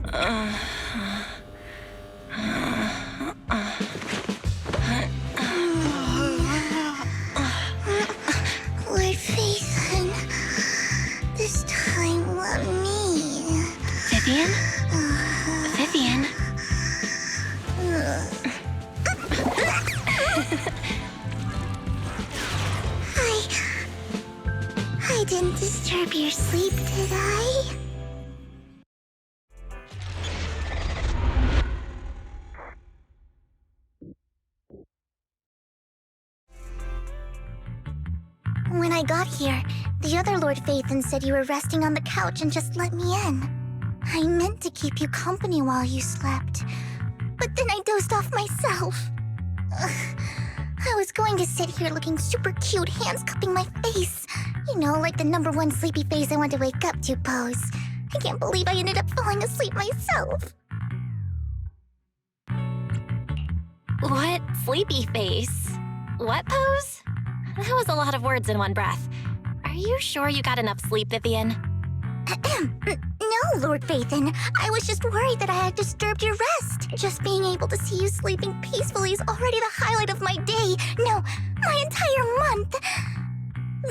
Lord Phaethon, this time let me. Vivian? Vivian? I didn't disturb your sleep, did I? When I got here, the other Lord Phaethon said you were resting on the couch and just let me in. I meant to keep you company while you slept, but then I dozed off myself. Ugh. I was going to sit here looking super cute, hands cupping my face. You know, like the #1 sleepy face I want to wake up to pose. I can't believe I ended up falling asleep myself. What sleepy face? What pose? That was a lot of words in one breath. Are you sure you got enough sleep, Vivian? No, Lord Phaethon. I was just worried that I had disturbed your rest. Just being able to see you sleeping peacefully is already the highlight of my day. No, my entire month.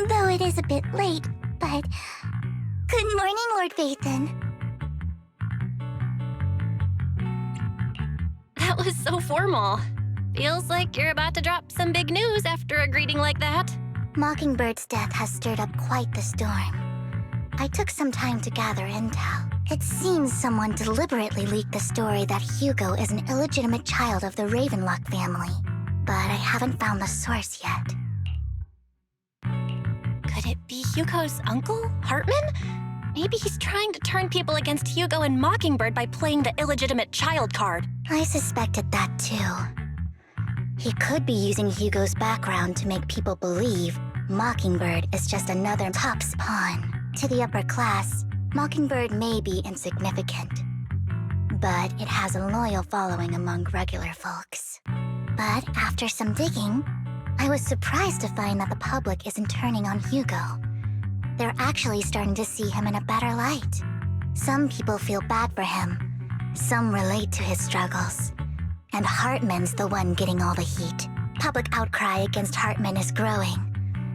Though it is a bit late, but... Good morning, Lord Phaethon. That was so formal. Feels like you're about to drop some big news after a greeting like that. Mockingbird's death has stirred up quite the storm. I took some time to gather intel. It seems someone deliberately leaked the story that Hugo is an illegitimate child of the Ravenlock family, but I haven't found the source yet. Could it be Hugo's uncle, Hartman? Maybe he's trying to turn people against Hugo and Mockingbird by playing the illegitimate child card. I suspected that too. He could be using Hugo's background to make people believe Mockingbird is just another Top's pawn. To the upper class, Mockingbird may be insignificant, but it has a loyal following among regular folks. But after some digging, I was surprised to find that the public isn't turning on Hugo. They're actually starting to see him in a better light. Some people feel bad for him, some relate to his struggles, and Hartman's the one getting all the heat. Public outcry against Hartman is growing,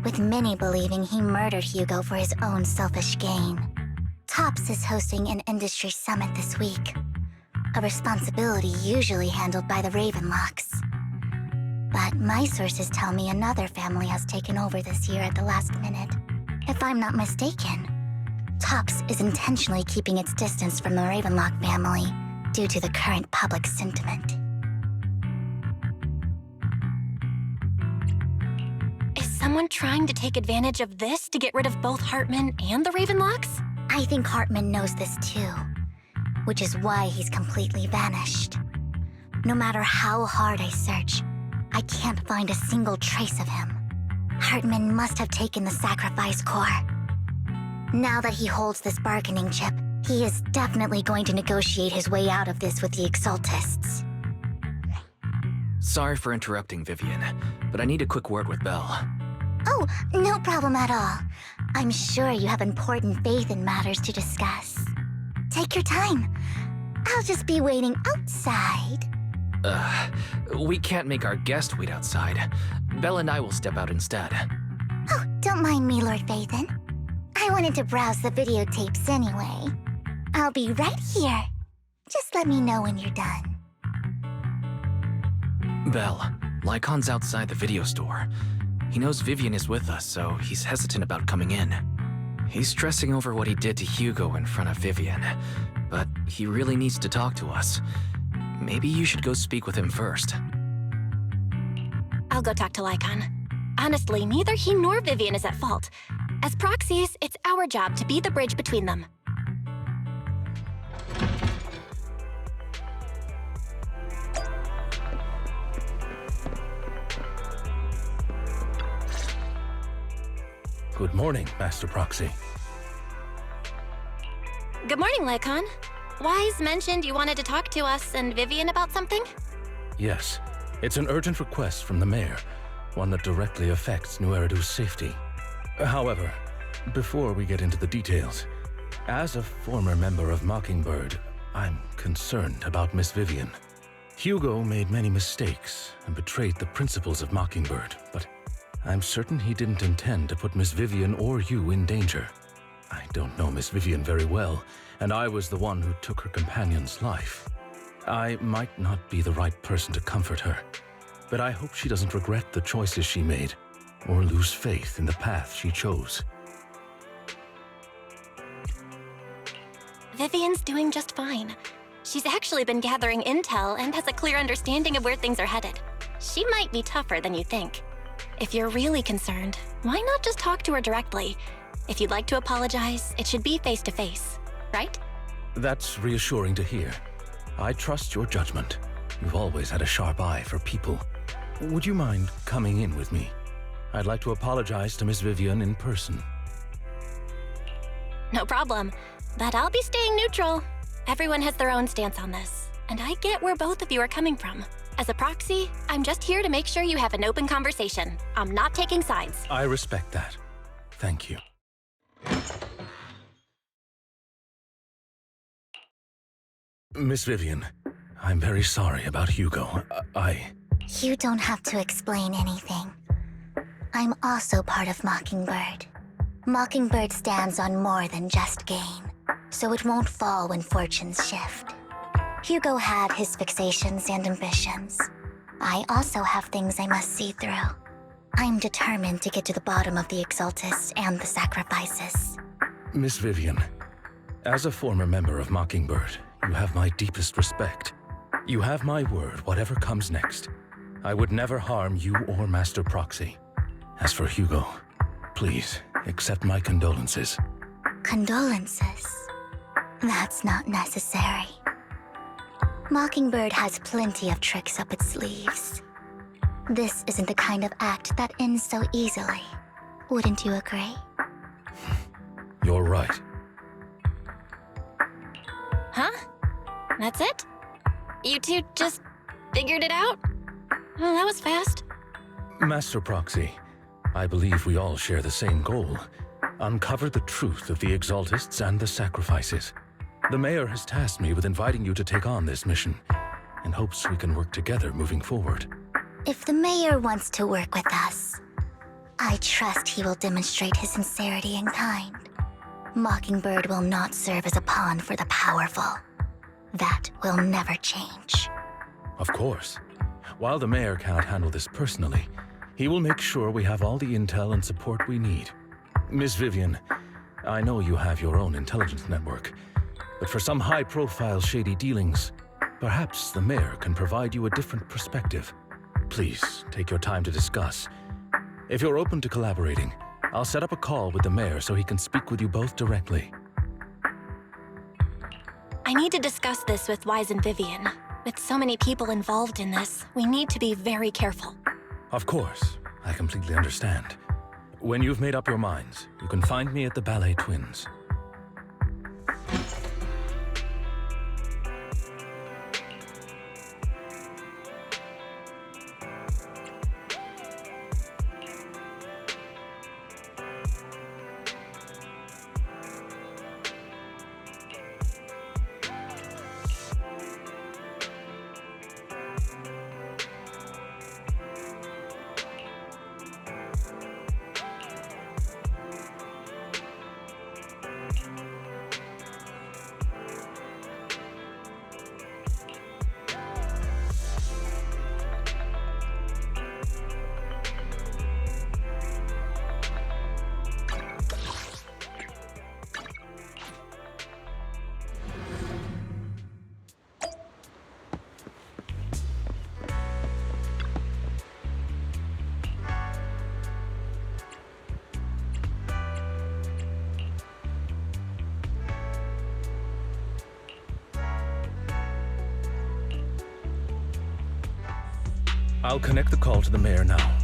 with many believing he murdered Hugo for his own selfish gain. Tops is hosting an industry summit this week, a responsibility usually handled by the Ravenlocks. But my sources tell me another family has taken over this year at the last minute. If I'm not mistaken, Tops is intentionally keeping its distance from the Ravenlock family due to the current public sentiment. Someone trying to take advantage of this to get rid of both Hartman and the Ravenlocks? I think Hartman knows this too, which is why he's completely vanished. No matter how hard I search, I can't find a single trace of him. Hartman must have taken the sacrifice core. Now that he holds this bargaining chip, he is definitely going to negotiate his way out of this with the Exaltists. Sorry for interrupting, Vivian, but I need a quick word with Belle. Oh, no problem at all. I'm sure you have important Phaethon matters to discuss. Take your time. I'll just be waiting outside. We can't make our guest wait outside. Belle and I will step out instead. Oh, don't mind me, Lord Phaethon. I wanted to browse the videotapes anyway. I'll be right here. Just let me know when you're done. Belle, Lycon's outside the video store. He knows Vivian is with us, so he's hesitant about coming in. He's stressing over what he did to Hugo in front of Vivian, but he really needs to talk to us. Maybe you should go speak with him first. I'll go talk to Lycon. Honestly, neither he nor Vivian is at fault. As proxies, it's our job to be the bridge between them. Good morning, Master Proxy. Good morning, Lycon. Wise mentioned you wanted to talk to us and Vivian about something? Yes, it's an urgent request from the mayor, one that directly affects New Eridu's safety. However, before we get into the details, as a former member of Mockingbird, I'm concerned about Miss Vivian. Hugo made many mistakes and betrayed the principles of Mockingbird, but I'm certain he didn't intend to put Miss Vivian or you in danger. I don't know Miss Vivian very well, and I was the one who took her companion's life. I might not be the right person to comfort her, but I hope she doesn't regret the choices she made or lose faith in the path she chose. Vivian's doing just fine. She's actually been gathering intel and has a clear understanding of where things are headed. She might be tougher than you think. If you're really concerned, why not just talk to her directly? If you'd like to apologize, it should be face-to-face, right? That's reassuring to hear. I trust your judgment. You've always had a sharp eye for people. Would you mind coming in with me? I'd like to apologize to Miss Vivian in person. No problem, but I'll be staying neutral. Everyone has their own stance on this, and I get where both of you are coming from. As a proxy, I'm just here to make sure you have an open conversation. I'm not taking sides. I respect that. Thank you. Miss Vivian, I'm very sorry about Hugo. You don't have to explain anything. I'm also part of Mockingbird. Mockingbird stands on more than just gain, so it won't fall when fortunes shift. Hugo had his fixations and ambitions. I also have things I must see through. I'm determined to get to the bottom of the Exaltists and the sacrifices. Miss Vivian, as a former member of Mockingbird, you have my deepest respect. You have my word, whatever comes next. I would never harm you or Master Proxy. As for Hugo, please accept my condolences. Condolences? That's not necessary. Mockingbird has plenty of tricks up its sleeves. This isn't the kind of act that ends so easily. Wouldn't you agree? You're right. Huh? That's it? You two just figured it out? Oh, that was fast. Master Proxy, I believe we all share the same goal. Uncover the truth of the Exaltists and the sacrifices. The Mayor has tasked me with inviting you to take on this mission, in hopes we can work together moving forward. If the Mayor wants to work with us, I trust he will demonstrate his sincerity in kind. Mockingbird will not serve as a pawn for the powerful. That will never change. Of course. While the Mayor cannot handle this personally, he will make sure we have all the intel and support we need. Miss Vivian, I know you have your own intelligence network, but for some high-profile shady dealings, perhaps the Mayor can provide you a different perspective. Please, take your time to discuss. If you're open to collaborating, I'll set up a call with the Mayor so he can speak with you both directly. I need to discuss this with Wise and Vivian. With so many people involved in this, we need to be very careful. Of course, I completely understand. When you've made up your minds, you can find me at the Ballet Twins. I'll connect the call to the Mayor now.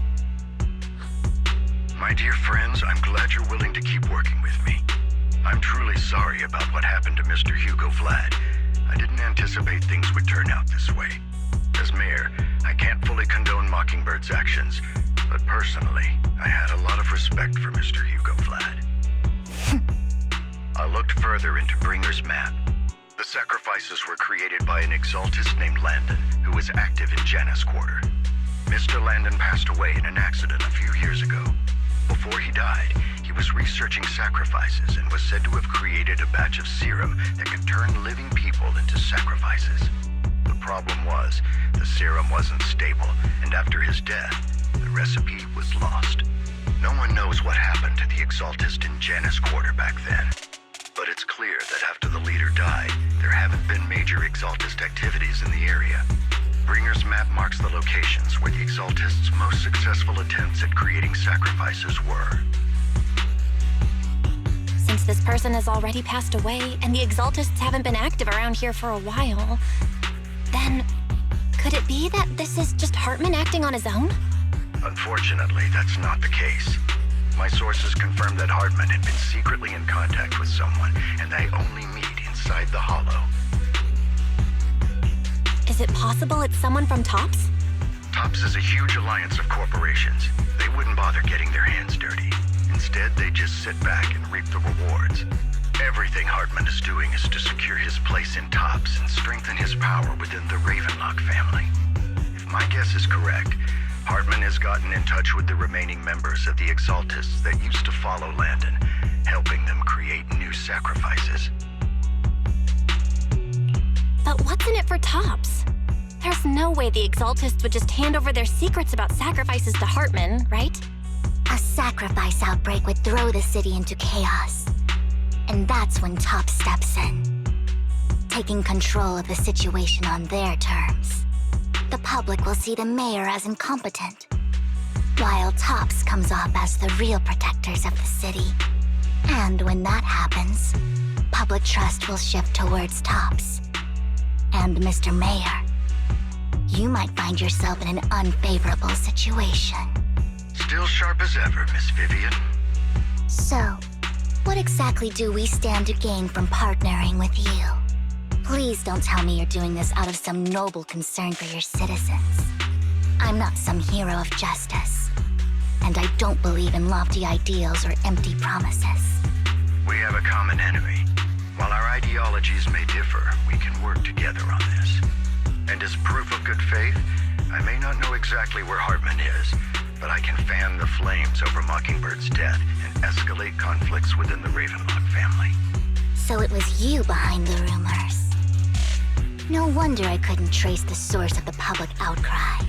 My dear friends, I'm glad you're willing to keep working with me. I'm truly sorry about what happened to Mr. Hugo Vlad. I didn't anticipate things would turn out this way. As Mayor, I can't fully condone Mockingbird's actions, but personally, I had a lot of respect for Mr. Hugo Vlad. I looked further into Bringer's map. The sacrifices were created by an exaltist named Landon, who was active in Janus Quarter. Mr. Landon passed away in an accident a few years ago. Before he died, he was researching sacrifices and was said to have created a batch of serum that could turn living people into sacrifices. The problem was, the serum wasn't stable, and after his death, the recipe was lost. No one knows what happened to the exaltist in Janus Quarter back then. But it's clear that after the leader died, there haven't been major exaltist activities in the area. Bringer's map marks the locations where the exaltists' most successful attempts at creating sacrifices were. Since this person has already passed away and the exaltists haven't been active around here for a while, then could it be that this is just Hartman acting on his own? Unfortunately, that's not the case. My sources confirmed that Hartman had been secretly in contact with someone, and they only meet inside the Hollow. Is it possible it's someone from TOPS? TOPS is a huge alliance of corporations. They wouldn't bother getting their hands dirty. Instead, they just sit back and reap the rewards. Everything Hartman is doing is to secure his place in TOPS and strengthen his power within the Ravenlock family. If my guess is correct, Hartman has gotten in touch with the remaining members of the Exaltists that used to follow Landon, helping them create new sacrifices. But what's in it for TOPS? There's no way the Exaltists would just hand over their secrets about sacrifices to Hartman, right? A sacrifice outbreak would throw the city into chaos. And that's when TOPS steps in, taking control of the situation on their terms. The public will see the mayor as incompetent, while TOPS comes off as the real protectors of the city. And when that happens, public trust will shift towards TOPS. And Mr. Mayor, you might find yourself in an unfavorable situation. Still sharp as ever, Miss Vivian. So, what exactly do we stand to gain from partnering with you? Please don't tell me you're doing this out of some noble concern for your citizens. I'm not some hero of justice, and I don't believe in lofty ideals or empty promises. We have a common enemy. While our ideologies may differ, we can work together on this. And as proof of good faith, I may not know exactly where Hartman is, but I can fan the flames over Mockingbird's death and escalate conflicts within the Ravenlock family. So it was you behind the rumors. No wonder I couldn't trace the source of the public outcry.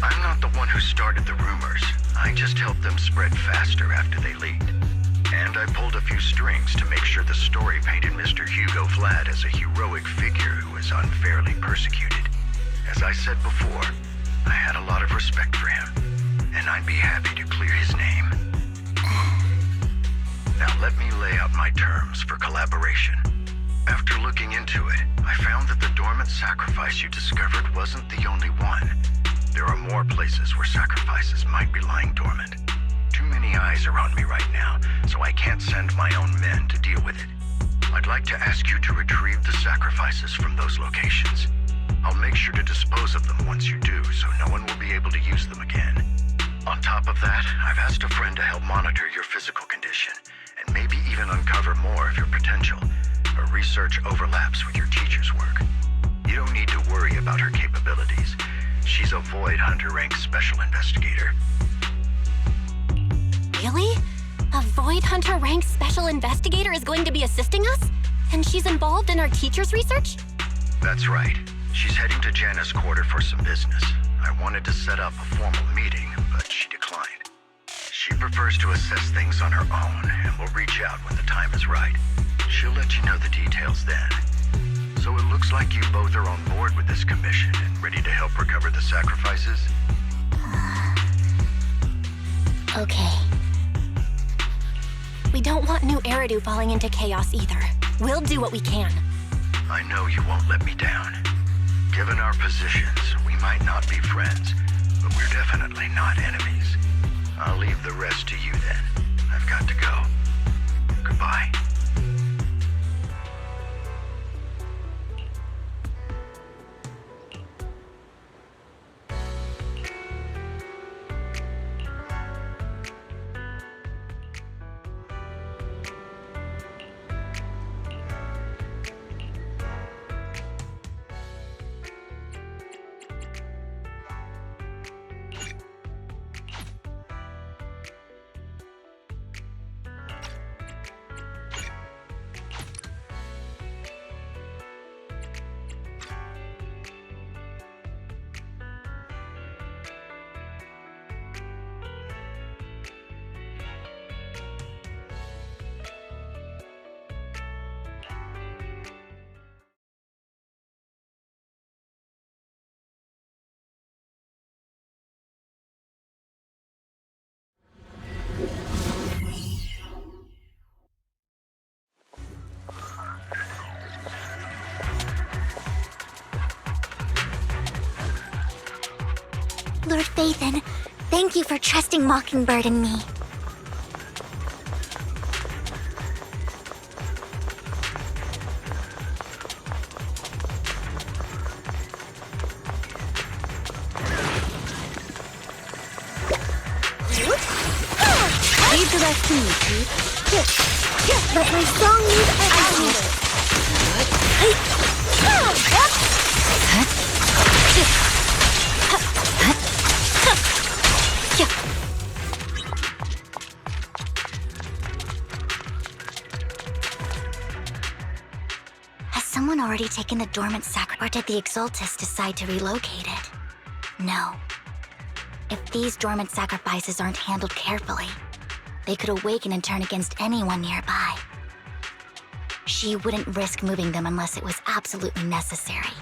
I'm not the one who started the rumors. I just helped them spread faster after they leaked. And I pulled a few strings to make sure the story painted Mr. Hugo Vlad as a heroic figure who was unfairly persecuted. As I said before, I had a lot of respect for him, and I'd be happy to clear his name. Now let me lay out my terms for collaboration. After looking into it, I found that the dormant sacrifice you discovered wasn't the only one. There are more places where sacrifices might be lying dormant. Too many eyes are on me right now, so I can't send my own men to deal with it. I'd like to ask you to retrieve the sacrifices from those locations. I'll make sure to dispose of them once you do, so no one will be able to use them again. On top of that, I've asked a friend to help monitor your physical condition, and maybe even uncover more of your potential. Her research overlaps with your teacher's work. You don't need to worry about her capabilities. She's a Void Hunter rank special investigator. Really? A Void Hunter ranked special investigator is going to be assisting us? And she's involved in our teacher's research? That's right. She's heading to Janus Quarter for some business. I wanted to set up a formal meeting, but she declined. She prefers to assess things on her own, and will reach out when the time is right. She'll let you know the details then. So it looks like you both are on board with this commission and ready to help recover the sacrifices? Okay. We don't want new Eridu falling into chaos either. We'll do what we can. I know you won't let me down. Given our positions, we might not be friends, but we're definitely not enemies. I'll leave the rest to you then. I've got to go. Goodbye. Phaethon, thank you for trusting Mockingbird and me. Leave the rest to me, Pete. Let my song lead everything. Has someone already taken the dormant sacrament, or did the Exaltus decide to relocate it? No. If these dormant sacrifices aren't handled carefully, they could awaken and turn against anyone nearby. She wouldn't risk moving them unless it was absolutely necessary.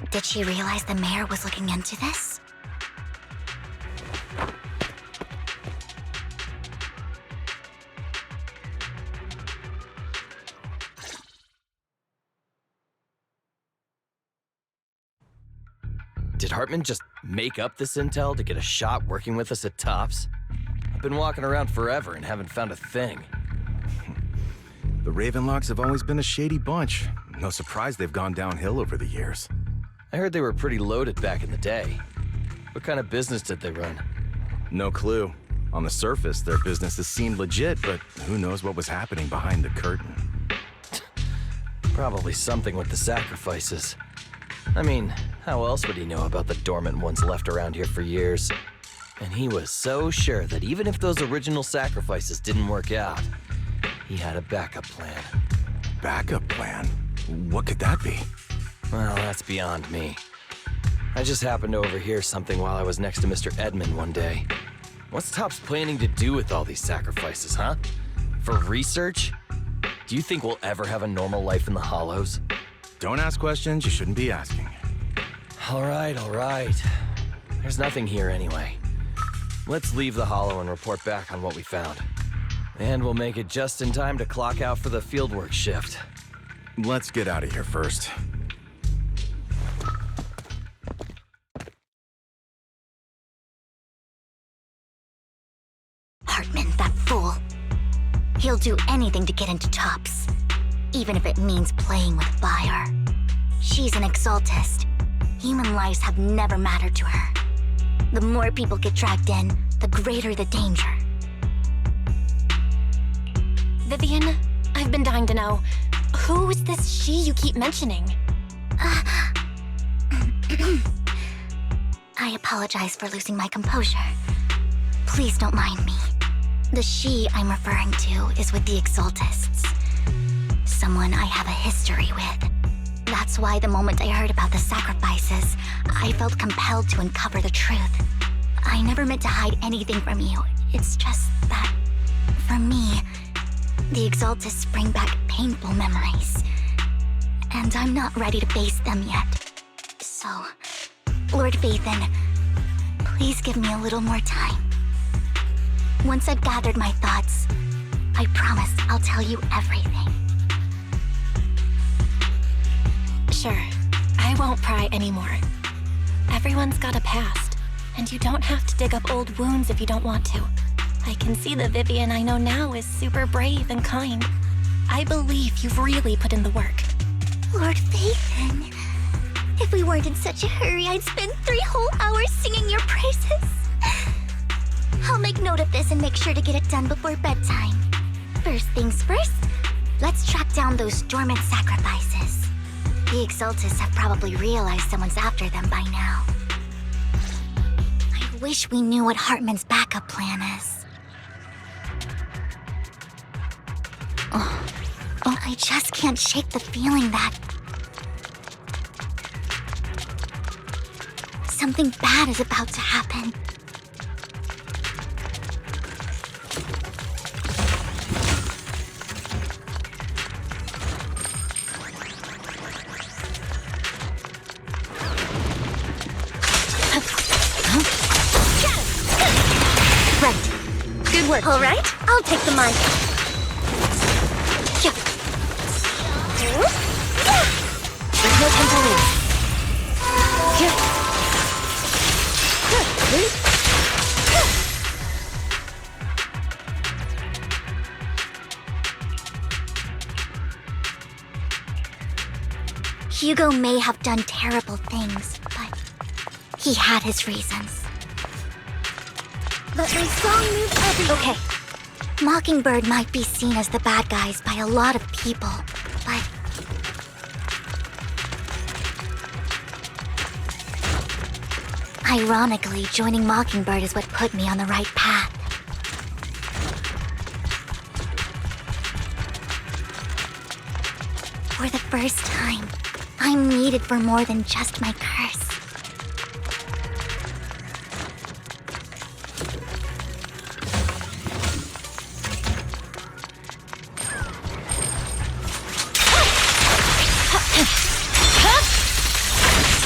Did she realize the mayor was looking into this? Did Hartman just make up this intel to get a shot working with us at Tops? I've been walking around forever and haven't found a thing. The Ravenlocks have always been a shady bunch. No surprise they've gone downhill over the years. I heard they were pretty loaded back in the day. What kind of business did they run? No clue. On the surface, their businesses seemed legit, but who knows what was happening behind the curtain. Probably something with the sacrifices. I mean, how else would he know about the dormant ones left around here for years? And he was so sure that even if those original sacrifices didn't work out, he had a backup plan. Backup plan? What could that be? Well, that's beyond me. I just happened to overhear something while I was next to Mr. Edmund one day. What's Tops planning to do with all these sacrifices, huh? For research? Do you think we'll ever have a normal life in the Hollows? Don't ask questions you shouldn't be asking. All right. There's nothing here anyway. Let's leave the Hollow and report back on what we found. And we'll make it just in time to clock out for the fieldwork shift. Let's get out of here first. Hartman, that fool. He'll do anything to get into Tops, even if it means playing with fire. She's an Exaltist. Human lives have never mattered to her. The more people get dragged in, the greater the danger. Vivian, I've been dying to know. Who is this she you keep mentioning? I apologize for losing my composure. Please don't mind me. The she I'm referring to is with the Exaltists. Someone I have a history with. That's why the moment I heard about the sacrifices, I felt compelled to uncover the truth. I never meant to hide anything from you. It's just that, for me, the Exaltists bring back painful memories. And I'm not ready to face them yet. So, Lord Phaethon, please give me a little more time. Once I've gathered my thoughts, I promise I'll tell you everything. Sure, I won't pry anymore. Everyone's got a past, and you don't have to dig up old wounds if you don't want to. I can see the Vivian I know now is super brave and kind. I believe you've really put in the work. Lord Phaethon, if we weren't in such a hurry, I'd spend 3 whole hours singing your praises. I'll make note of this and make sure to get it done before bedtime. First things first, let's track down those dormant sacrifices. The Exaltists have probably realized someone's after them by now. I wish we knew what Hartman's backup plan is. I just can't shake the feeling that something bad is about to happen. Right. Good work. All right, I'll take the mic. There's no time to lose. Hugo may have done terrible things, but he had his reasons. Let my song move everyone. Okay, Mockingbird might be seen as the bad guys by a lot of people, but ironically, joining Mockingbird is what put me on the right path. For the first time, I'm needed for more than just my curse.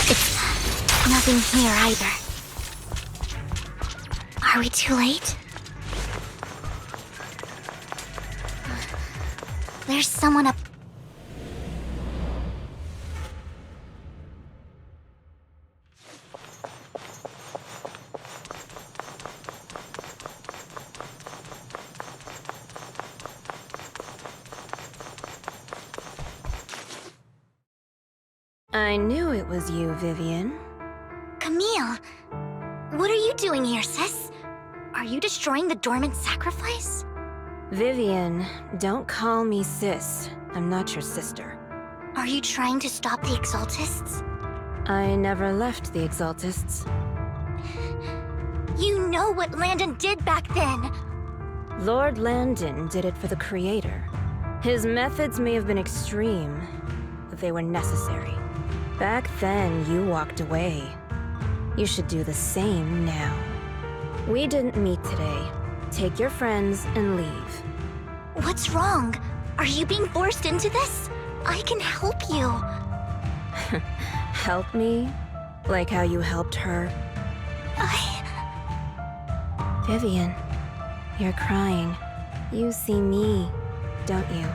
It's nothing here either. Are we too late? There's someone up. I knew it was you, Vivian. Camille, what are you doing here, sis? Are you destroying the dormant sacrifice? Vivian, don't call me sis. I'm not your sister. Are you trying to stop the Exaltists? I never left the Exaltists. You know what Landon did back then. Lord Landon did it for the Creator. His methods may have been extreme, but they were necessary. Back then, you walked away. You should do the same now. We didn't meet today. Take your friends and leave. What's wrong? Are you being forced into this? I can help you. Help me? Like how you helped her? Vivian, you're crying. You see me, don't you?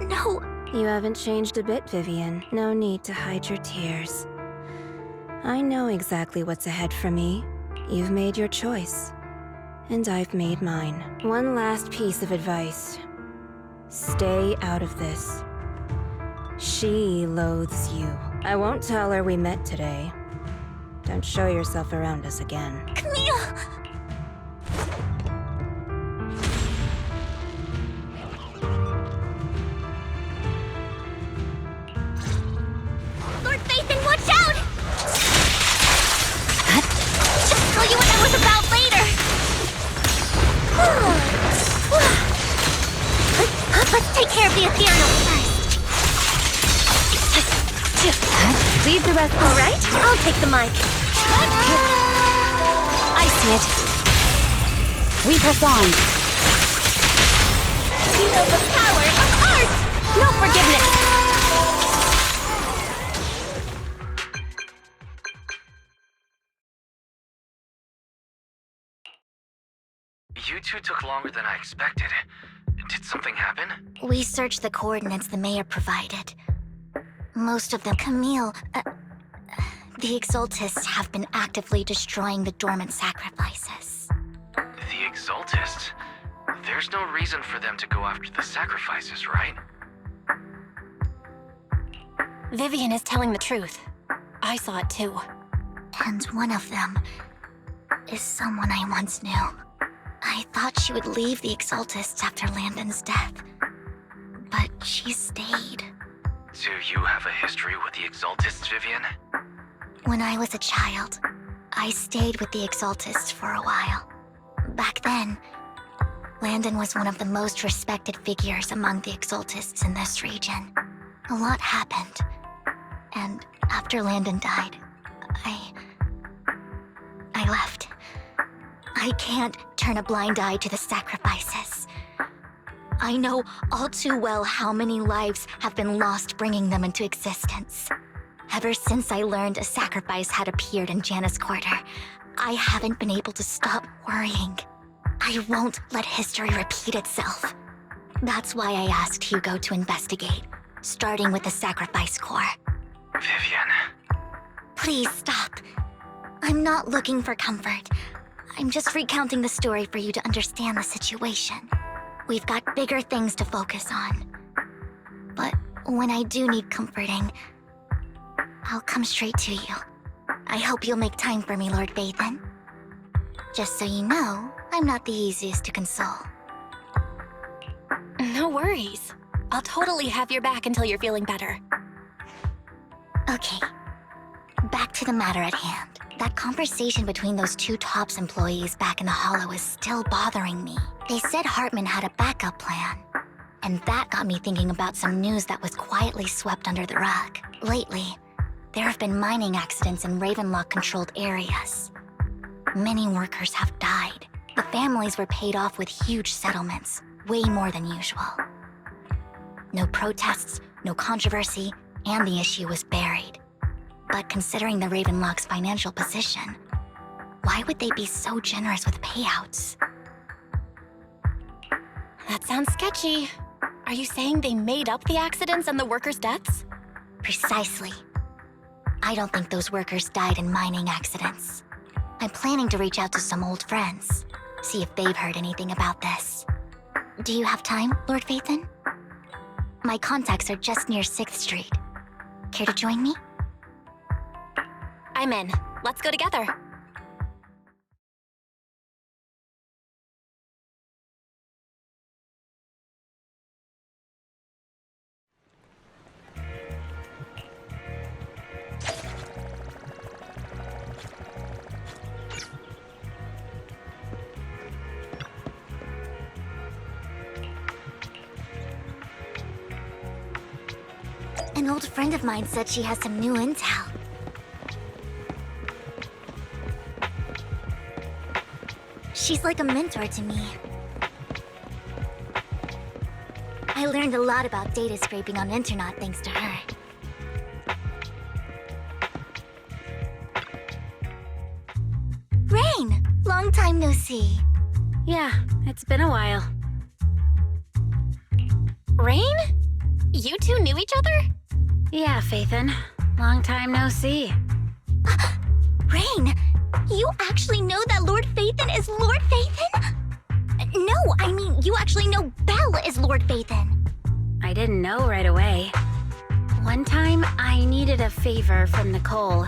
No. You haven't changed a bit, Vivian. No need to hide your tears. I know exactly what's ahead for me. You've made your choice. And I've made mine. One last piece of advice. Stay out of this. She loathes you. I won't tell her we met today. Don't show yourself around us again. Camille! Lord Phaethon, watch out! Just tell you what that was about later! Let's take care of the ethereal first. Leave the rest. All right, I'll take the mic. I see it. We press on. Feel the power of art! No forgiveness! You two took longer than I expected. Did something happen? We searched the coordinates the mayor provided. Most of them, Camille, the Exaltists have been actively destroying the dormant sacrifices. The Exaltists? There's no reason for them to go after the sacrifices, right? Vivian is telling the truth. I saw it too. And one of them is someone I once knew. I thought she would leave the Exaltists after Landon's death, but she stayed. Do you have a history with the Exaltists, Vivian? When I was a child, I stayed with the Exaltists for a while. Back then, Landon was one of the most respected figures among the Exaltists in this region. A lot happened, and after Landon died, I left. I can't turn a blind eye to the sacrifices. I know all too well how many lives have been lost bringing them into existence. Ever since I learned a sacrifice had appeared in Janus Quarter, I haven't been able to stop worrying. I won't let history repeat itself. That's why I asked Hugo to investigate, starting with the Sacrifice Corps. Vivian. Please stop. I'm not looking for comfort. I'm just recounting the story for you to understand the situation. We've got bigger things to focus on. But When I do need comforting, I'll come straight to you. I hope you'll make time for me, Lord Vathan. Just so you know, I'm not the easiest to console. No worries. I'll totally have your back until you're feeling better. Okay. Back to the matter at hand. That conversation between those two TOPS employees back in the Hollow is still bothering me. They said Hartman had a backup plan. And that got me thinking about some news that was quietly swept under the rug. Lately, there have been mining accidents in Ravenlock-controlled areas. Many workers have died. The families were paid off with huge settlements, way more than usual. No protests, no controversy, and the issue was buried. But considering the Ravenlock's financial position, why would they be so generous with payouts? That sounds sketchy. Are you saying they made up the accidents and the workers' deaths? Precisely. I don't think those workers died in mining accidents. I'm planning to reach out to some old friends, see if they've heard anything about this. Do you have time, Lord Vathan? My contacts are just near 6th Street. Care to join me? I'm in. Let's go together. An old friend of mine said she has some new intel. She's like a mentor to me. I learned a lot about data scraping on Internet thanks to her. Rain! Long time no see. Yeah, it's been a while. Rain? You two knew each other? Yeah, Vathan. Long time no see. Rain! You actually know that Lord Vathan is Lord Vathan? No, I mean, you actually know Belle is Lord Vathan. I didn't know right away. One time, I needed a favor from Nicole.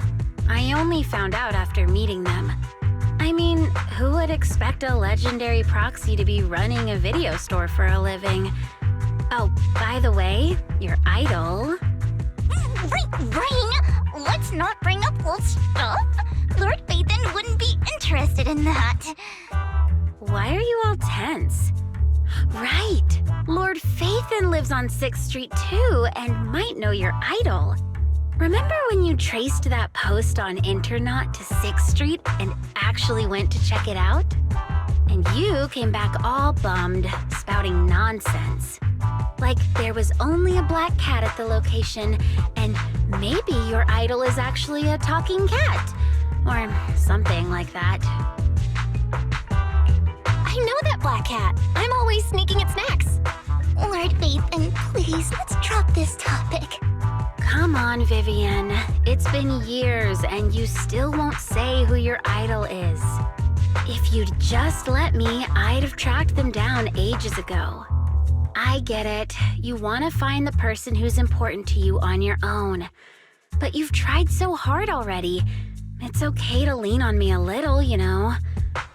I only found out after meeting them. I mean, who would expect a legendary proxy to be running a video store for a living? Oh, by the way, your idol... Rain, let's not bring up old stuff. Lord Vathan wouldn't be interested in that. Why are you all tense? Right! Lord Vathan lives on 6th Street too, and might know your idol. Remember when you traced that post on Internet to 6th Street and actually went to check it out? And you came back all bummed, spouting nonsense. Like there was only a black cat at the location, and maybe your idol is actually a talking cat. Or something like that. I know that black cat. I'm always sneaking its snacks. Lord Vathan, please, let's drop this topic. Come on, Vivian. It's been years and you still won't say who your idol is. If you'd just let me, I'd have tracked them down ages ago. I get it. You want to find the person who's important to you on your own. But you've tried so hard already. It's okay to lean on me a little, you know.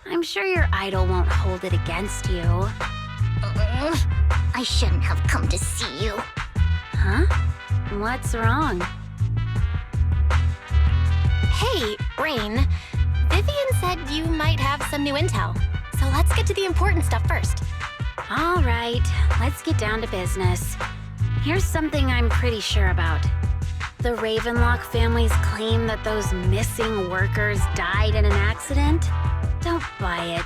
I'm sure your idol won't hold it against you. I shouldn't have come to see you. Huh? What's wrong? Hey, Rain. Vivian said you might have some new intel. So let's get to the important stuff first. All right, let's get down to business. Here's something I'm pretty sure about. The Ravenlock family's claim that those missing workers died in an accident? Don't buy it.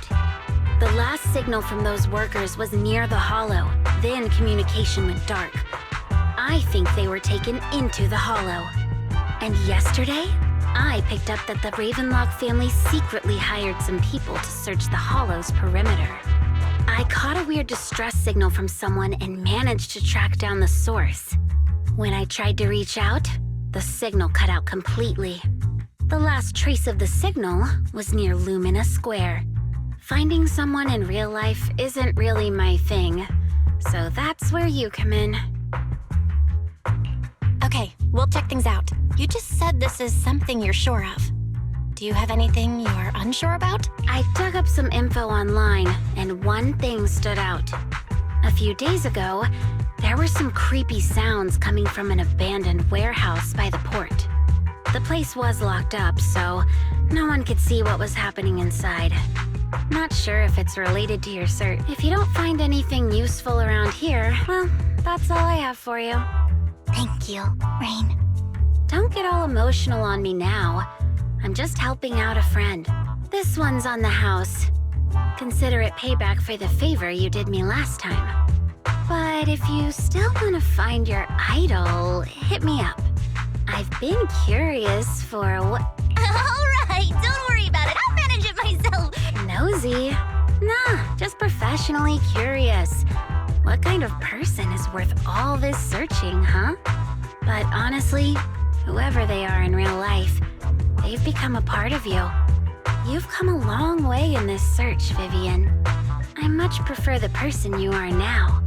The last signal from those workers was near the Hollow. Then communication went dark. I think they were taken into the Hollow. And yesterday, I picked up that the Ravenlock family secretly hired some people to search the Hollow's perimeter. I caught a weird distress signal from someone and managed to track down the source. When I tried to reach out, the signal cut out completely. The last trace of the signal was near Lumina Square. Finding someone in real life isn't really my thing, so that's where you come in. Okay, we'll check things out. You just said this is something you're sure of. Do you have anything you're unsure about? I dug up some info online, and one thing stood out. A few days ago, there were some creepy sounds coming from an abandoned warehouse by the port. The place was locked up, so no one could see what was happening inside. Not sure if it's related to your search. If you don't find anything useful around here, well, that's all I have for you. Thank you, Rain. Don't get all emotional on me now. I'm just helping out a friend. This one's on the house. Consider it payback for the favor you did me last time. But if you still want to find your idol, hit me up. I've been curious for what... Alright, don't worry about it. I'll manage it myself. Nosy? Nah, just professionally curious. What kind of person is worth all this searching, huh? But honestly, whoever they are in real life, they've become a part of you. You've come a long way in this search, Vivian. I much prefer the person you are now.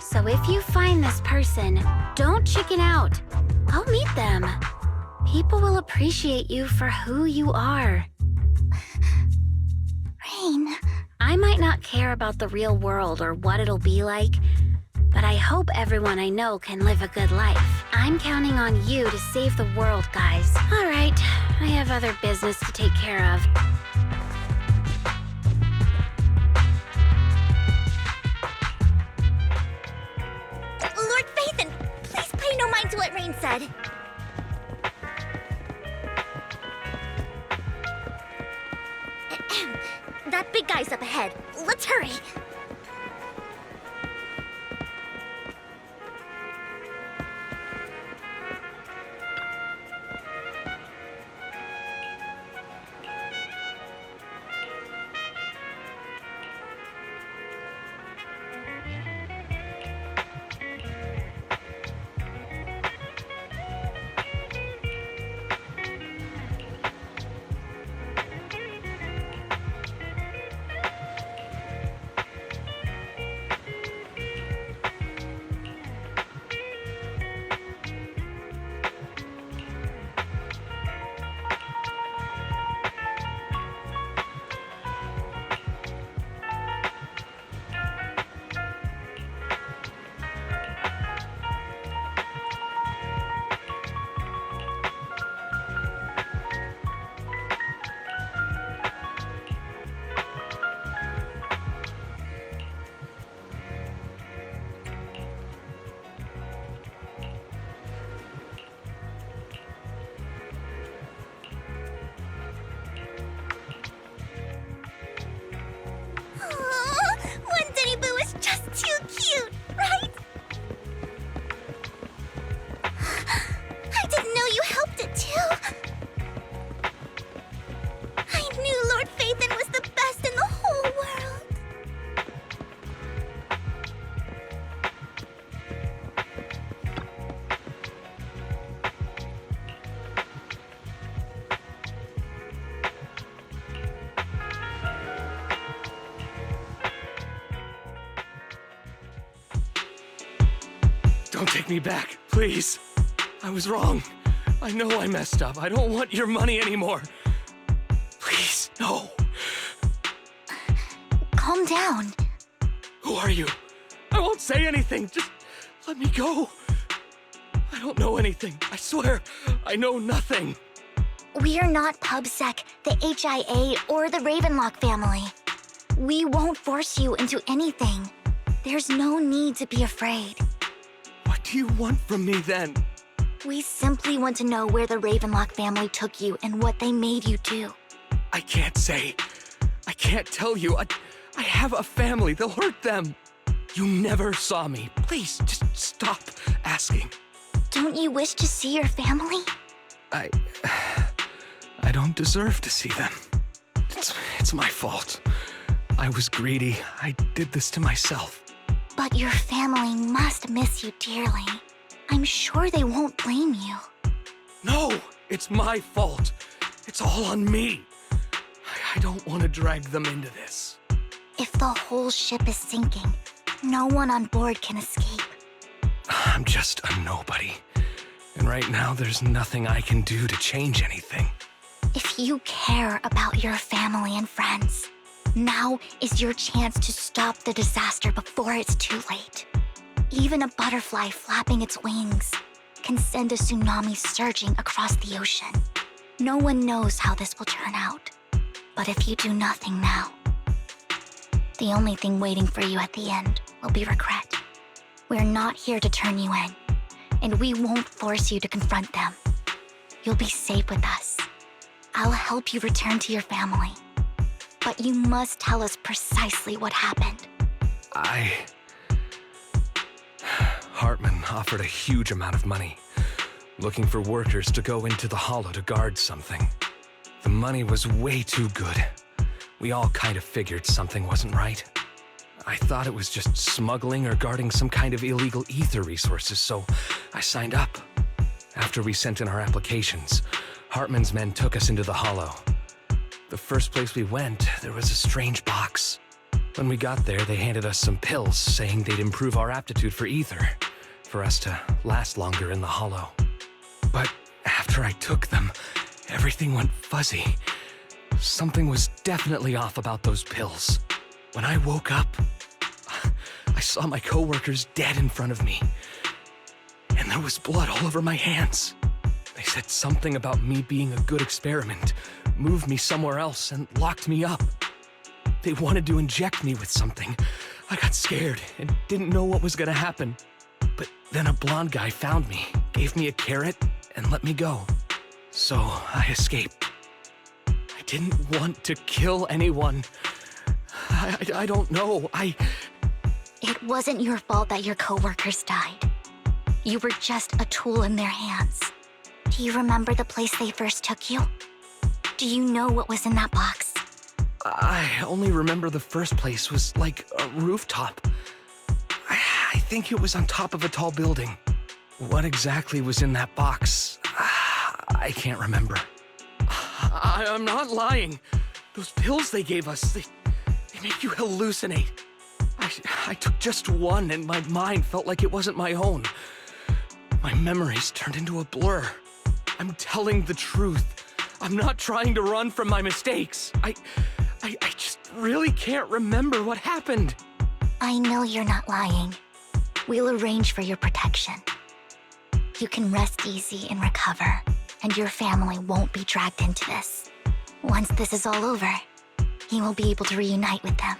So if you find this person, don't chicken out. Go meet them. People will appreciate you for who you are. Rain. I might not care about the real world or what it'll be like, but I hope everyone I know can live a good life. I'm counting on you to save the world, guys. All right, I have other business to take care of. Lord Phaethon, please pay no mind to what Rain said. That big guy's up ahead. Let's hurry. One Denny Boo is just too cute, right? I didn't know you helped it too. I knew Lord Phaethon was the best in the whole world. Don't take me back, please. I was wrong. I know I messed up. I don't want your money anymore. Please, no. Calm down. Who are you? I won't say anything. Just let me go. I don't know anything. I swear, I know nothing. We're not PubSec, the HIA, or the Ravenlock family. We won't force you into anything. There's no need to be afraid. What do you want from me then? We simply want to know where the Ravenlock family took you and what they made you do. I can't say. I can't tell you. I have a family. They'll hurt them. You never saw me. Please, just stop asking. Don't you wish to see your family? I don't deserve to see them. It's my fault. I was greedy. I did this to myself. But your family must miss you dearly. I'm sure they won't blame you. No, it's my fault. It's all on me. I don't want to drag them into this. If the whole ship is sinking, no one on board can escape. I'm just a nobody. And right now, there's nothing I can do to change anything. If you care about your family and friends, now is your chance to stop the disaster before it's too late. Even a butterfly flapping its wings can send a tsunami surging across the ocean. No one knows how this will turn out. But if you do nothing now, the only thing waiting for you at the end will be regret. We're not here to turn you in, and we won't force you to confront them. You'll be safe with us. I'll help you return to your family. But you must tell us precisely what happened. Hartman offered a huge amount of money, looking for workers to go into the hollow to guard something. The money was way too good. We all kind of figured something wasn't right. I thought it was just smuggling or guarding some kind of illegal ether resources, so I signed up. After we sent in our applications, Hartman's men took us into the hollow. The first place we went, there was a strange box. When we got there, they handed us some pills, saying they'd improve our aptitude for ether, for us to last longer in the hollow. But after I took them, everything went fuzzy. Something was definitely off about those pills. When I woke up, I saw my coworkers dead in front of me. And there was blood all over my hands. They said something about me being a good experiment, moved me somewhere else, and locked me up. They wanted to inject me with something. I got scared and didn't know what was gonna happen. But then a blonde guy found me, gave me a carrot, and let me go. So I escaped. I didn't want to kill anyone. I don't know. It wasn't your fault that your coworkers died. You were just a tool in their hands. Do you remember the place they first took you? Do you know what was in that box? I only remember the first place was like a rooftop. I think it was on top of a tall building. What exactly was in that box? I can't remember. I'm not lying. Those pills they gave us, they make you hallucinate. I took just one and my mind felt like it wasn't my own. My memories turned into a blur. I'm telling the truth. I'm not trying to run from my mistakes. I just really can't remember what happened. I know you're not lying. We'll arrange for your protection. You can rest easy and recover, and your family won't be dragged into this. Once this is all over, you will be able to reunite with them.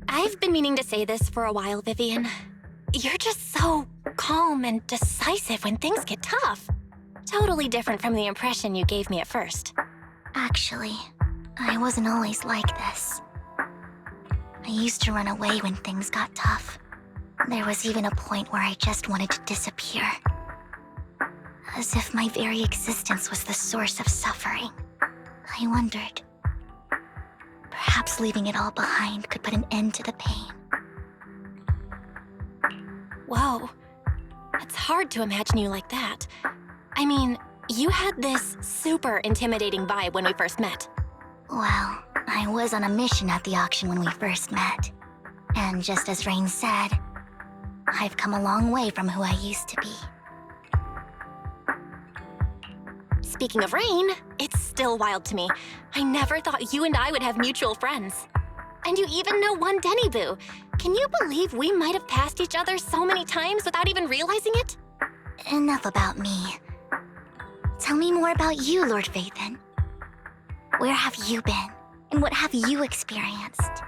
I've been meaning to say this for a while, Vivian. You're just so calm and decisive when things get tough. Totally different from the impression you gave me at first. Actually, I wasn't always like this. I used to run away when things got tough. There was even a point where I just wanted to disappear. As if my very existence was the source of suffering. I wondered. Perhaps leaving it all behind could put an end to the pain. Whoa. It's hard to imagine you like that. I mean, you had this super intimidating vibe when we first met. Well, I was on a mission at the auction when we first met. And just as Rain said, I've come a long way from who I used to be. Speaking of Rain, it's still wild to me. I never thought you and I would have mutual friends. And you even know one Denny Boo. Can you believe we might have passed each other so many times without even realizing it? Enough about me. Tell me more about you, Lord Phaethon. Where have you been? And what have you experienced?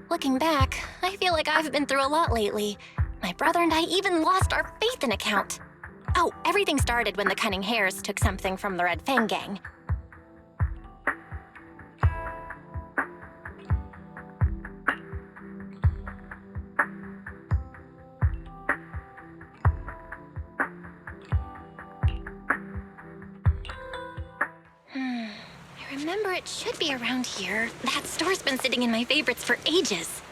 Looking back, I feel like I've been through a lot lately. My brother and I even lost our Phaethon account. Oh, everything started when the Cunning Hares took something from the Red Fang gang. I remember it should be around here. That store's been sitting in my favorites for ages.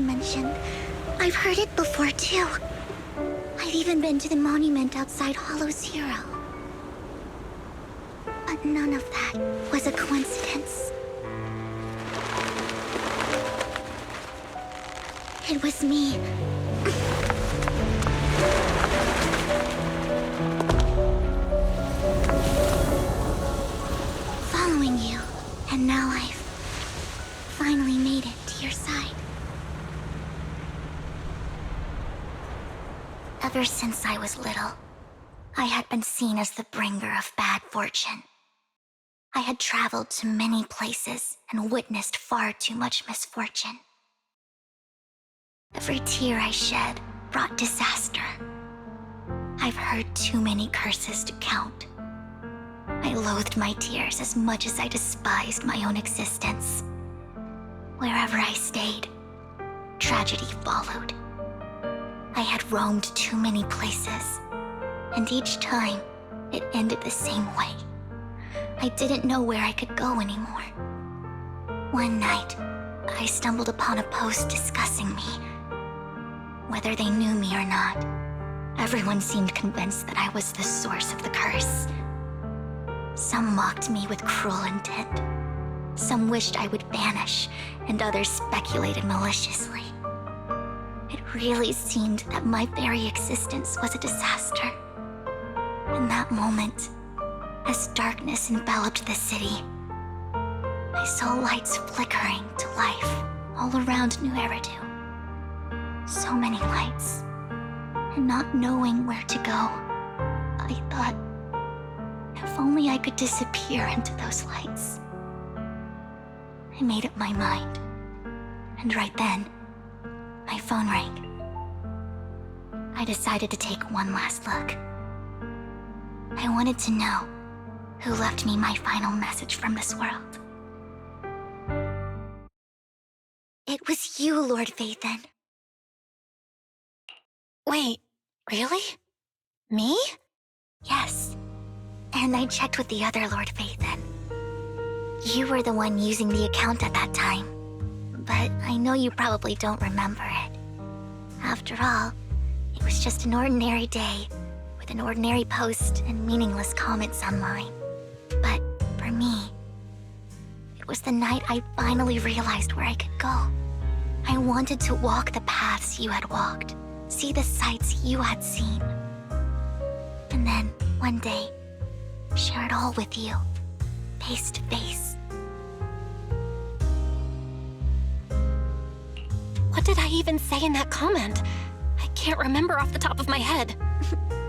mentioned. I've heard it before, too. I've even been to the monument outside Hollow Zero. But none of that was a coincidence. It was me. Following you, and now I've finally made it to your side. Ever since I was little, I had been seen as the bringer of bad fortune. I had traveled to many places and witnessed far too much misfortune. Every tear I shed brought disaster. I've heard too many curses to count. I loathed my tears as much as I despised my own existence. Wherever I stayed, tragedy followed. I had roamed too many places, and each time, it ended the same way. I didn't know where I could go anymore. One night, I stumbled upon a post discussing me. Whether they knew me or not, everyone seemed convinced that I was the source of the curse. Some mocked me with cruel intent. Some wished I would vanish, and others speculated maliciously. It really seemed that my very existence was a disaster. In that moment, as darkness enveloped the city, I saw lights flickering to life all around New Eridu. So many lights, and not knowing where to go, I thought, if only I could disappear into those lights. I made up my mind, and right then, my phone rang. I decided to take one last look. I wanted to know who left me my final message from this world. It was you, Lord Vathan. Wait, really? Me? Yes. And I checked with the other Lord Vathan. You were the one using the account at that time. But I know you probably don't remember it. After all, it was just an ordinary day, with an ordinary post and meaningless comments online. But for me, it was the night I finally realized where I could go. I wanted to walk the paths you had walked, see the sights you had seen. And then, one day, share it all with you, face to face. What did I even say in that comment? I can't remember off the top of my head.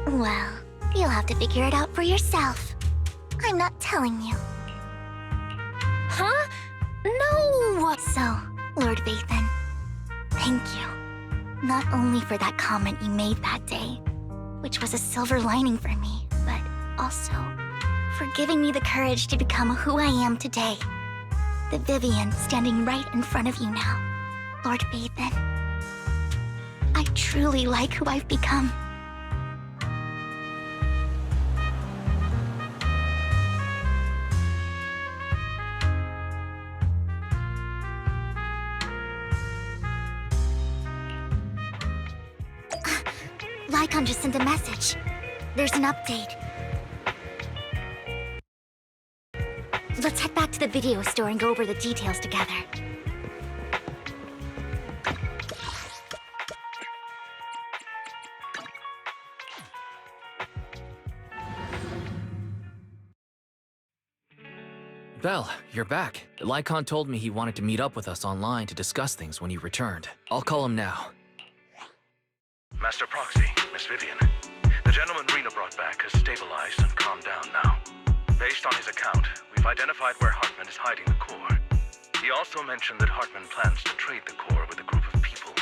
Well, you'll have to figure it out for yourself. I'm not telling you. Huh? No! So, Lord Vathan, thank you. Not only for that comment you made that day, which was a silver lining for me, but also for giving me the courage to become who I am today. The Vivian standing right in front of you now. Lord Vathan, I truly like who I've become. Lycon just sent a message. There's an update. Let's head back to the video store and go over the details together. Belle, you're back. Lycon told me he wanted to meet up with us online to discuss things when you returned. I'll call him now. Master Proxy, Miss Vivian. The gentleman Rena brought back has stabilized and calmed down now. Based on his account, we've identified where Hartman is hiding the core. He also mentioned that Hartman plans to trade the core with a group of people.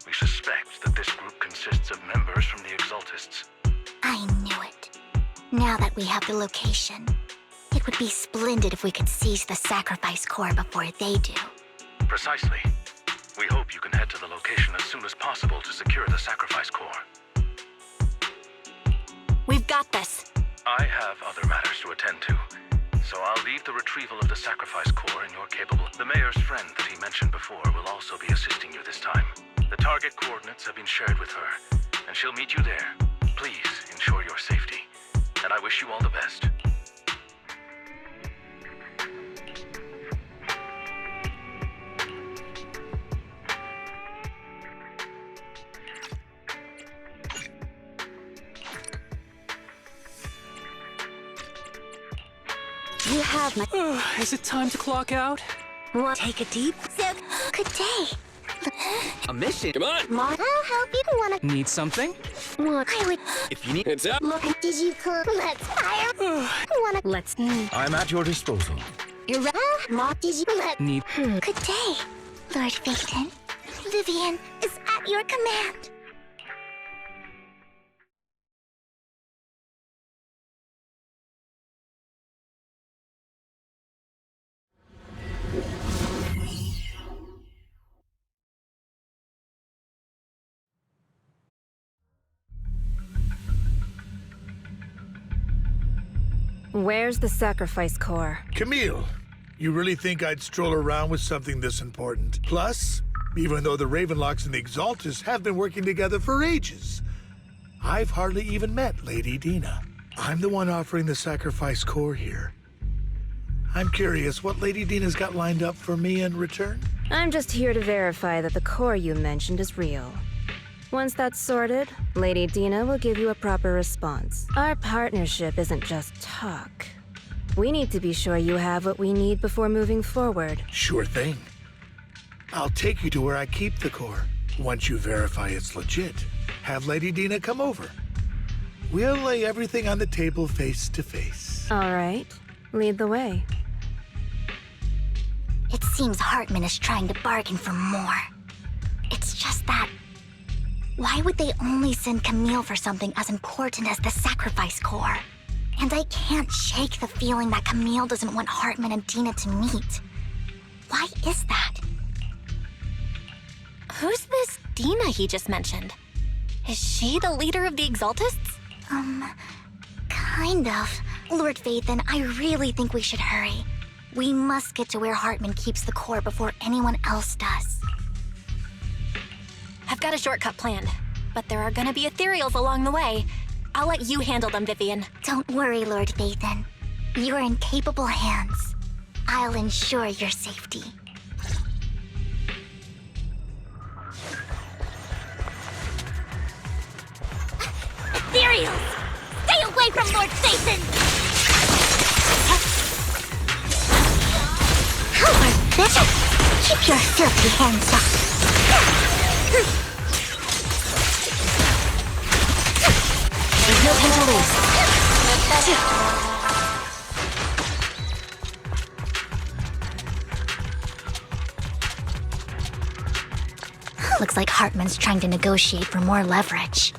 We suspect that this group consists of members from the Exaltists. I knew it. Now that we have the location, it would be splendid if we could seize the sacrifice core before they do. Precisely. We hope you can head to the location as soon as possible to secure the sacrifice core. We've got this. I have other matters to attend to, So I'll leave the retrieval of the sacrifice core in your capable. The mayor's friend that he mentioned before will also be assisting you this time. The target coordinates have been shared with her, and she'll meet you there. Please ensure your safety, and I wish you all the best. You have my... Is it time to clock out? What? Take a deep... Good day. A mission? Come on! Mom, I'll help you. Wanna... Need something? What? I would... If you need it's up. Look, did you come? Let's fire. Wanna... Let's... I'm at your disposal. You're right. Mom, did you... Let... Need... Good day, Lord Phaethon. Vivian is at your command. Where's the sacrifice core? Camille, you really think I'd stroll around with something this important? Plus, even though the Ravenlocks and the Exaltus have been working together for ages, I've hardly even met Lady Dina. I'm the one offering the sacrifice core here. I'm curious what Lady Dina's got lined up for me in return? I'm just here to verify that the core you mentioned is real. Once that's sorted, Lady Dina will give you a proper response. Our partnership isn't just talk. We need to be sure you have what we need before moving forward. Sure thing. I'll take you to where I keep the core. Once you verify it's legit, have Lady Dina come over. We'll lay everything on the table face to face. All right, lead the way. It seems Hartman is trying to bargain for more. It's just that... Why would they only send Camille for something as important as the sacrifice core? And I can't shake the feeling that Camille doesn't want Hartman and Dina to meet. Why is that? Who's this Dina he just mentioned? Is she the leader of the Exaltists? Kind of. Lord Phaethon, I really think we should hurry. We must get to where Hartman keeps the core before anyone else does. I've got a shortcut planned, but there are gonna be ethereals along the way. I'll let you handle them, Vivian. Don't worry, Lord Phaethon. You're in capable hands. I'll ensure your safety. Ethereals! Stay away from Lord Phaethon! Howard, bitch! Keep your filthy hands off. There's no time to lose. Looks like Hartman's trying to negotiate for more leverage.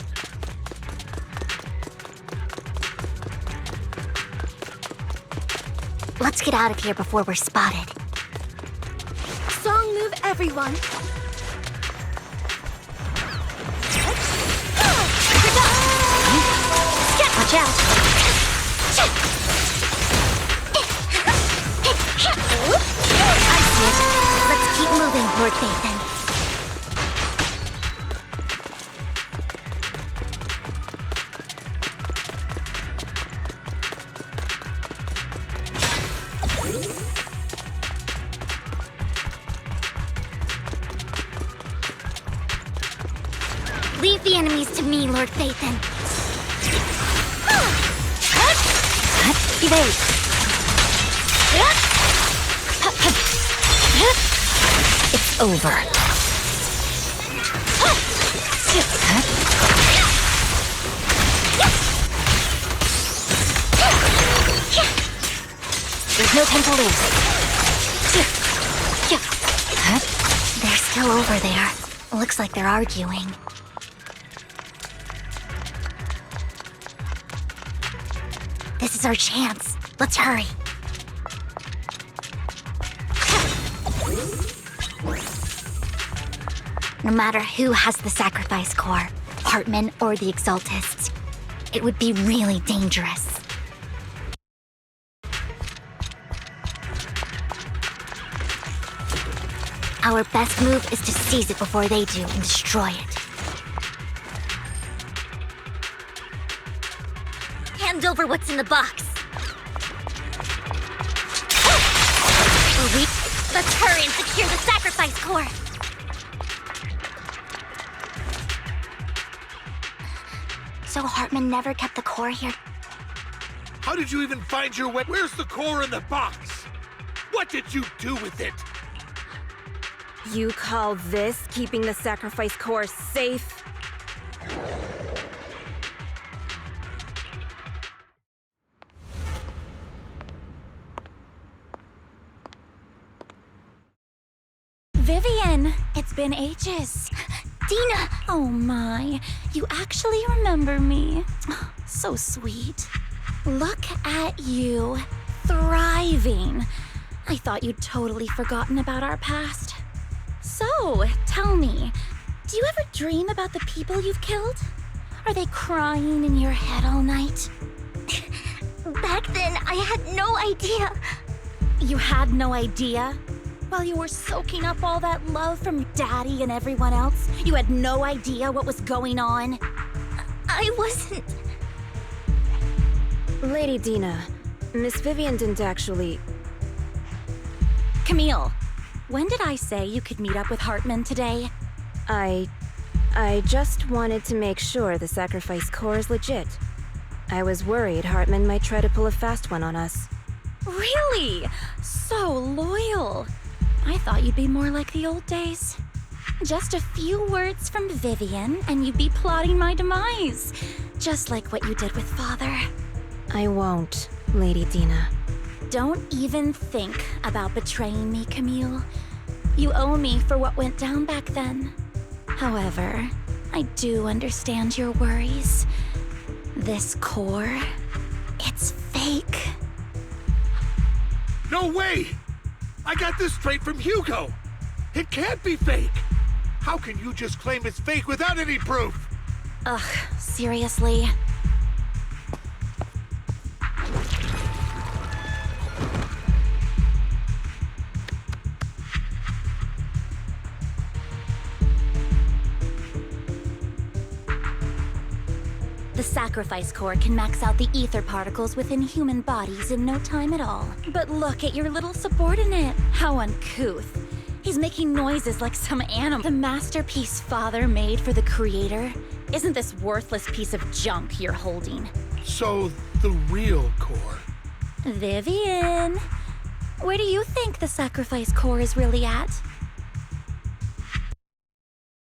Let's get out of here before we're spotted. Song move, everyone! Watch out! I see it. Let's keep moving, Lord Phaethon. Leave the enemies to me, Lord Phaethon. Evade. It's over. There's no time to lose. They're still over there. Looks like they're arguing. This is our chance. Let's hurry. No matter who has the sacrifice core, Hartman or the Exaltists, it would be really dangerous. Our best move is to seize it before they do and destroy it. Hand over what's in the box. Let's hurry and secure the sacrifice core. So Hartman never kept the core here. How did you even find your way? Where's the core in the box? What did you do with it? You call this keeping the sacrifice core safe? Vivian, it's been ages. Dina! Oh my, you actually remember me. So sweet. Look at you, thriving. I thought you'd totally forgotten about our past. So, tell me, do you ever dream about the people you've killed? Are they crying in your head all night? Back then, I had no idea. You had no idea? While you were soaking up all that love from Daddy and everyone else, you had no idea what was going on? I wasn't... Lady Dina, Miss Vivian didn't actually... Camille, when did I say you could meet up with Hartman today? I just wanted to make sure the sacrifice core is legit. I was worried Hartman might try to pull a fast one on us. Really? So loyal. I thought you'd be more like the old days. Just a few words from Vivian, and you'd be plotting my demise. Just like what you did with Father. I won't, Lady Dina. Don't even think about betraying me, Camille. You owe me for what went down back then. However, I do understand your worries. This core, it's fake. No way! I got this straight from Hugo! It can't be fake! How can you just claim it's fake without any proof? Ugh, seriously? The sacrifice core can max out the ether particles within human bodies in no time at all. But look at your little subordinate. How uncouth. He's making noises like some animal. The masterpiece Father made for the Creator. Isn't this worthless piece of junk you're holding? So, the real core. Vivian, where do you think the sacrifice core is really at?